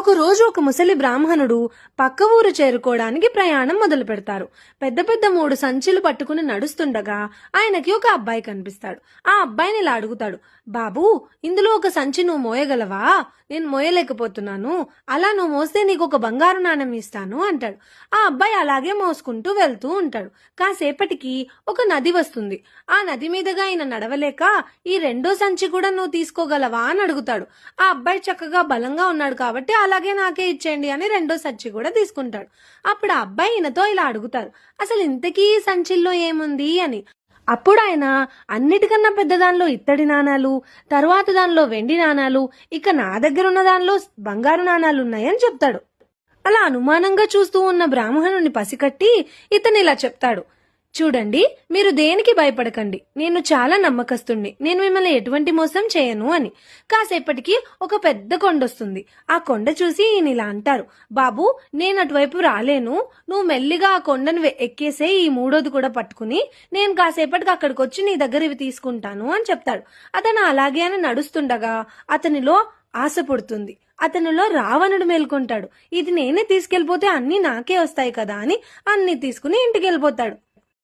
ఒకరోజు ఒక ముసలి బ్రాహ్మణుడు పక్క ఊరు చేరుకోవడానికి ప్రయాణం మొదలు పెడతారు. పెద్ద పెద్ద 3 సంచులు పట్టుకుని నడుస్తుండగా ఆయనకి ఒక అబ్బాయి కనిపిస్తాడు. ఆ అబ్బాయిని ఇలా అడుగుతాడు, బాబూ, ఇందులో ఒక సంచి నువ్వు మోయగలవా? నేను మోయలేకపోతున్నాను. అలా నువ్వు మోస్తే నీకు ఒక బంగారు నాణెం ఇస్తాను అంటాడు. ఆ అబ్బాయి అలాగే మోసుకుంటూ వెళ్తూ ఉంటాడు. కాసేపటికి ఒక నది వస్తుంది. ఆ నది మీదుగా ఆయన నడవలేక, ఈ రెండో సంచి కూడా నువ్వు తీసుకోగలవా అని అడుగుతాడు. ఆ అబ్బాయి చక్కగా బలంగా ఉన్నాడు కాబట్టి అలాగే నాకే ఇచ్చేయండి అని రెండో సంచి కూడా తీసుకుంటాడు. అప్పుడు ఆ అబ్బాయి ఈయనతో ఇలా అడుగుతారు, అసలు ఇంతకీ ఈ సంచిల్లో ఏముంది అని. అప్పుడు ఆయన, అన్నిటికన్నా పెద్ద దానిలో ఇత్తడి నాణాలు, తర్వాత దానిలో వెండి నాణాలు, ఇక నా దగ్గర ఉన్న దానిలో బంగారు నాణాలు ఉన్నాయని చెప్తాడు. అలా అనుమానంగా చూస్తూ ఉన్న బ్రాహ్మణుని పసికట్టి ఇతను ఇలా చెప్తాడు, చూడండి, మీరు దేనికి భయపడకండి. నేను చాలా నమ్మకస్తుణ్ణి. నేను మిమ్మల్ని ఎటువంటి మోసం చేయను అని. కాసేపటికి ఒక పెద్ద కొండ వస్తుంది. ఆ కొండ చూసి ఈయన ఇలా అంటారు, బాబు, నేను అటువైపు రాలేను. నువ్వు మెల్లిగా ఆ కొండను ఎక్కేసే, ఈ మూడోది కూడా పట్టుకుని నేను కాసేపటికి అక్కడికి వచ్చి నీ దగ్గర ఇవి తీసుకుంటాను అని చెప్తాడు. అతను అలాగే అని నడుస్తుండగా అతనిలో ఆశ పుడుతుంది. అతనిలో రావణుడు మేల్కొంటాడు. ఇది నేనే తీసుకెళ్లిపోతే అన్ని నాకే వస్తాయి కదా అని అన్ని తీసుకుని ఇంటికి వెళ్ళిపోతాడు.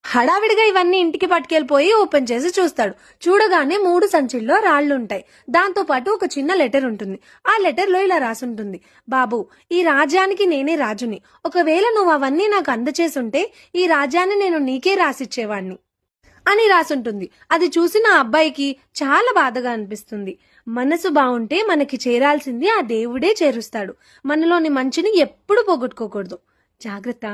హడావిడిగా ఇవన్నీ ఇంటికి పట్టుకెళ్ళిపోయి ఓపెన్ చేసి చూస్తాడు. చూడగానే 3 సంచుల్లో రాళ్లుంటాయి. దాంతో పాటు ఒక చిన్న లెటర్ ఉంటుంది. ఆ లెటర్ లో ఇలా రాసుంటుంది, బాబు, ఈ రాజ్యానికి నేనే రాజుని. ఒకవేళ నువ్వు అవన్నీ నాకు అందచేసుంటే ఈ రాజ్యాన్ని నేను నీకే రాసిచ్చేవాణ్ణి అని రాసుంటుంది. అది చూసిన ఆ అబ్బాయికి చాలా బాధగా అనిపిస్తుంది. మనసు బాగుంటే మనకి చేరాల్సింది ఆ దేవుడే చేరుస్తాడు. మనలోని మంచిని ఎప్పుడు పోగొట్టుకోకూడదు. జాగ్రత్త.